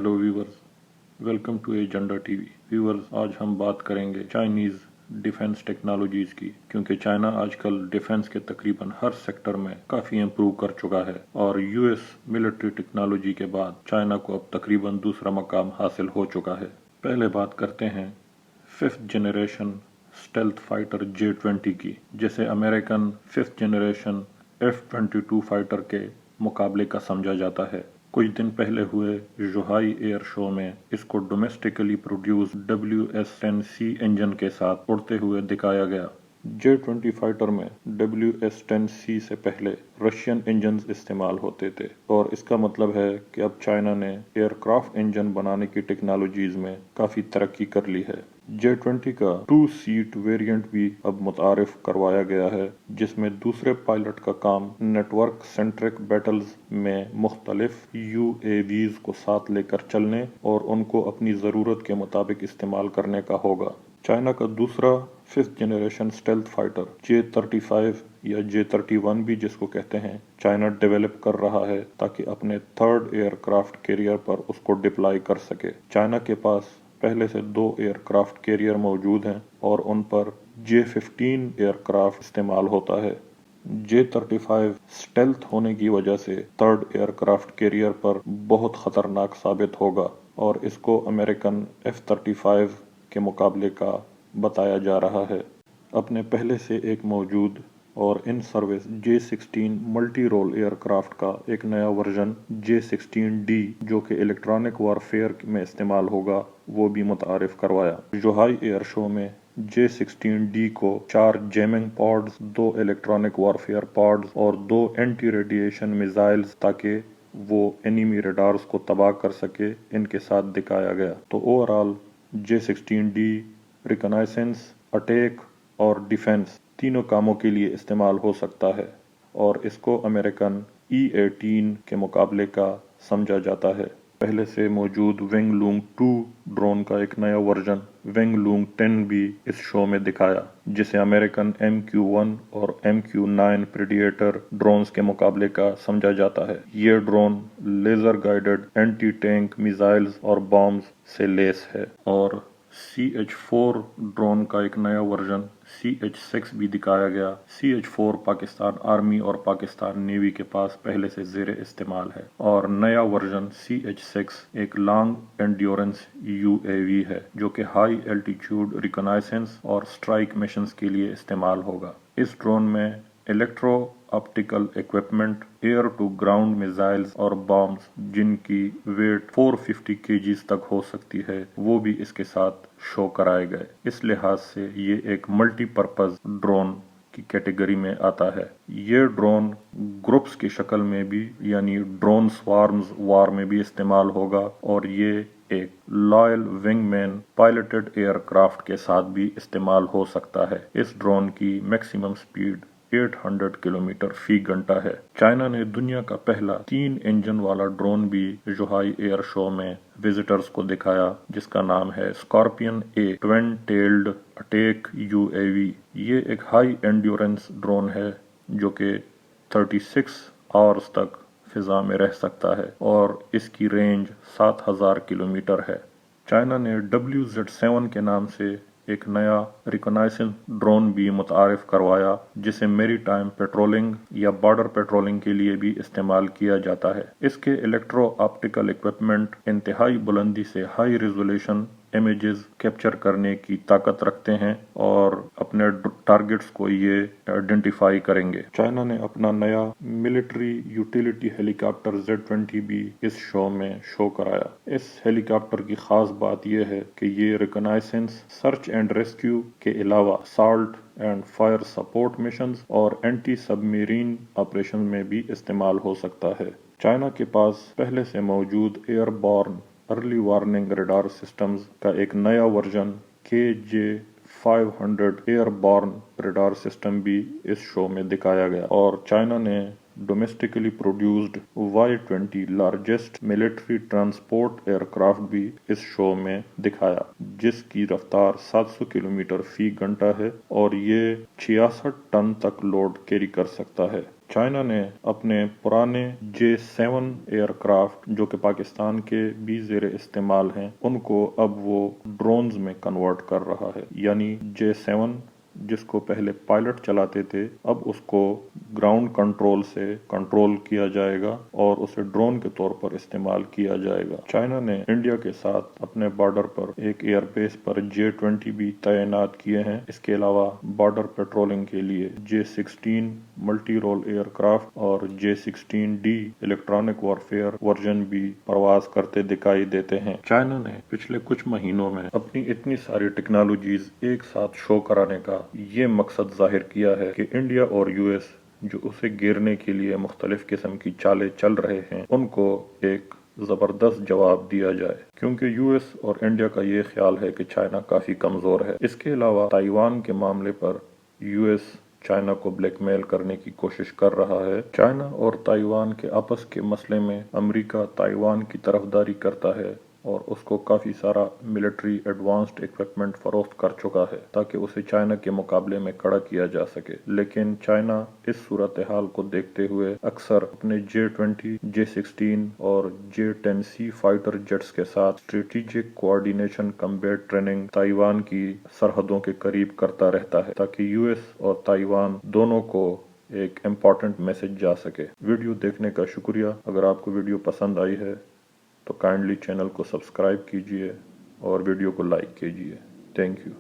Hello viewers, welcome to Agenda TV. Viewers, आज हम बात करेंगे चाइनीज़ डिफेंस टेक्नोलॉजीज़ की, क्योंकि चाइना आजकल डिफेंस के तकरीबन हर सेक्टर में काफ़ी इम्प्रूव कर चुका है और यूएस मिलिट्री टेक्नोलॉजी के बाद चाइना को अब तकरीबन दूसरा मकाम हासिल हो चुका है। पहले बात करते हैं 5th generation stealth fighter J-20 की, जिसे American 5th generation F-22 fighter के मुकाबले का समझा जाता है। कुछ दिन पहले हुए ज़ुहाई एयर शो में इसको डोमेस्टिकली प्रोड्यूस WS-10C इंजन के साथ उड़ते हुए दिखाया गया। J-20 फाइटर में WS-10C से पहले रशियन इंजन इस्तेमाल होते थे और इसका मतलब है कि अब चाइना ने एयरक्राफ्ट इंजन बनाने की टेक्नोलॉजीज में काफ़ी तरक्की कर ली है। J-20 का 2 सीट वेरिएंट भी अब मुतारिफ करवाया गया है, जिसमें दूसरे पायलट का काम नेटवर्क सेंट्रिक बैटल्स में मुख्तलिफ UAVs को साथ लेकर चलने और उनको अपनी ज़रूरत के मुताबिक इस्तेमाल करने का होगा। चाइना का दूसरा 5th generation stealth fighter J-35 या J-31 भी जिसको कहते हैं, चाइना डेवलप कर रहा है ताकि अपने 3rd एयरक्राफ्ट कैरियर पर उसको डिप्लॉय कर सके। चाइना के पास पहले से 2 एयरक्राफ्ट कैरियर मौजूद हैं और उन पर J-15 एयरक्राफ्ट इस्तेमाल होता है। J-35 स्टेल्थ होने की वजह से 3rd एयरक्राफ्ट कैरियर पर बहुत खतरनाक साबित होगा और इसको अमेरिकन F-35 के मुकाबले का बताया जा रहा है। अपने पहले से एक मौजूद और in service J-16 multi role aircraft का एक नया वर्जन J-16D, जो कि इलेक्ट्रॉनिक वारफेयर में इस्तेमाल होगा, वो भी मुतारिफ करवाया। ज़ुहाई एयर शो में J-16D को 4 jamming pods, 2 electronic warfare pods और 2 एंटी रेडिएशन मिसाइल्स, ताकि वो एनिमी रडार्स को तबाह कर सके, इनके साथ दिखाया गया। तो ओवरऑल J-16D रिकॉनाइसेंस, अटैक और डिफेंस तीनों कामों के लिए इस्तेमाल हो सकता है और इसको अमेरिकन E-18 के मुकाबले का समझा जाता है। पहले से मौजूद वेंग लूंग 2 ड्रोन का एक नया वर्जन वेंग लूंग 10 भी इस शो में दिखाया, जिसे अमेरिकन MQ-1 और MQ-9 प्रेडिएटर ड्रोन्स के मुकाबले का समझा जाता है। ये drone laser guided anti tank missiles और बॉम्ब्स से लेस है। और CH-4 ड्रोन का एक नया वर्जन CH-6 भी दिखाया गया। CH-4 पाकिस्तान आर्मी और पाकिस्तान नेवी के पास पहले से ज़ेरे इस्तेमाल है और नया वर्जन CH-6 एक लॉन्ग एंड्योरेंस UAV है, जो कि हाई एल्टीट्यूड रिकॉनाइसेंस और स्ट्राइक मिशंस के लिए इस्तेमाल होगा। इस ड्रोन में electro optical equipment, air to ground missiles और बॉम्ब्स, जिनकी वेट 450 kg तक हो सकती है, वो भी इसके साथ शो कराए गए। इस लिहाज से ये एक मल्टीपर्पज ड्रोन की कैटेगरी में आता है। ये ड्रोन ग्रुप्स की शक्ल में भी, यानी ड्रोन स्वार्म्स वार में भी इस्तेमाल होगा और ये एक लॉयल विंगमैन पायलटेड एयरक्राफ्ट के साथ भी इस्तेमाल हो सकता है। इस ड्रोन की मैक्सिमम स्पीड 800 किलोमीटर फी घंटा है। चाइना ने दुनिया का पहला 3 इंजन वाला ड्रोन भी ज़ुहाई एयर शो में विजिटर्स को दिखाया, जिसका नाम है scorpion A twin tailed attack UAV। ये एक हाई एंड्योरेंस ड्रोन है जो कि 36 आवर्स तक फिजा में रह सकता है और इसकी रेंज 7000 किलोमीटर है। चाइना ने WZ-7 के नाम से एक नया रिकॉनाइसेंस ड्रोन भी मुतारिफ करवाया, जिसे मैरीटाइम पेट्रोलिंग या बॉर्डर पेट्रोलिंग के लिए भी इस्तेमाल किया जाता है। इसके इलेक्ट्रो ऑप्टिकल इक्विपमेंट इंतहाई बुलंदी से हाई रिजोल्यूशन इमेजेस कैप्चर करने की ताकत रखते हैं और अपने टारगेट्स को ये आइडेंटिफाई करेंगे। चाइना ने अपना नया मिलिट्री यूटिलिटी हेलीकॉप्टर Z-20 भी इस शो में शो कराया। इस हेलीकॉप्टर की खास बात यह है कि ये रिकॉनाइसेंस, सर्च एंड रेस्क्यू के अलावा assault and fire support missions और एंटी सबमरीन ऑपरेशन में भी इस्तेमाल हो सकता है। चाइना के पास पहले से मौजूद airborne early warning radar systems का एक नया version KJ-500 airborne radar system भी इस शो में दिखाया गया और चाइना ने domestically produced Y-20 largest military transport aircraft भी इस शो में दिखाया, जिसकी रफ्तार 700 किलोमीटर फी घंटा है और ये 66 टन तक लोड कैरी कर सकता है। चाइना ने अपने पुराने J7 एयरक्राफ्ट जो कि पाकिस्तान के भी ज़ेर इस्तेमाल हैं, उनको अब वो ड्रोन्स में कन्वर्ट कर रहा है। यानी J7 जिसको पहले पायलट चलाते थे, अब उसको ग्राउंड कंट्रोल से कंट्रोल किया जाएगा और उसे ड्रोन के तौर पर इस्तेमाल किया जाएगा। चाइना ने इंडिया के साथ अपने बॉर्डर पर एक एयरबेस पर J20 भी तैनात किए हैं। इसके अलावा बॉर्डर पेट्रोलिंग के लिए J16 मल्टी रोल एयरक्राफ्ट और J16D इलेक्ट्रॉनिक वॉरफेयर वर्जन भी प्रवास करते दिखाई देते हैं। चाइना ने पिछले कुछ महीनों में अपनी इतनी सारी टेक्नोलॉजीज एक साथ शो कराने का ये मकसद जाहिर किया है कि इंडिया और यूएस जो उसे घेरने के लिए मुख्तलिफ किस्म की चालें चल रहे हैं, उनको एक जबरदस्त जवाब दिया जाए, क्योंकि यूएस और इंडिया का ये ख्याल है कि चाइना काफी कमजोर है। इसके अलावा ताइवान के मामले पर यूएस चाइना को ब्लैकमेल करने की कोशिश कर रहा है। चाइना और ताइवान के आपस के मसले में अमेरिका ताइवान की तरफदारी करता है और उसको काफी सारा मिलिट्री एडवांस्ड इक्विपमेंट फरोख्त कर चुका है ताकि उसे चाइना के मुकाबले में खड़ा किया जा सके। लेकिन चाइना इस सूरत हाल को देखते हुए अक्सर अपने J20, J16 और J10C फाइटर जेट्स के साथ strategic coordination combat training Taiwan की सरहदों के करीब करता रहता है ताकि यूएस और ताइवान दोनों को एक इम्पॉर्टेंट मैसेज जा सके। वीडियो देखने का शुक्रिया। अगर आपको वीडियो पसंद आई है तो काइंडली चैनल को सब्सक्राइब कीजिए और वीडियो को लाइक कीजिए। Thank you.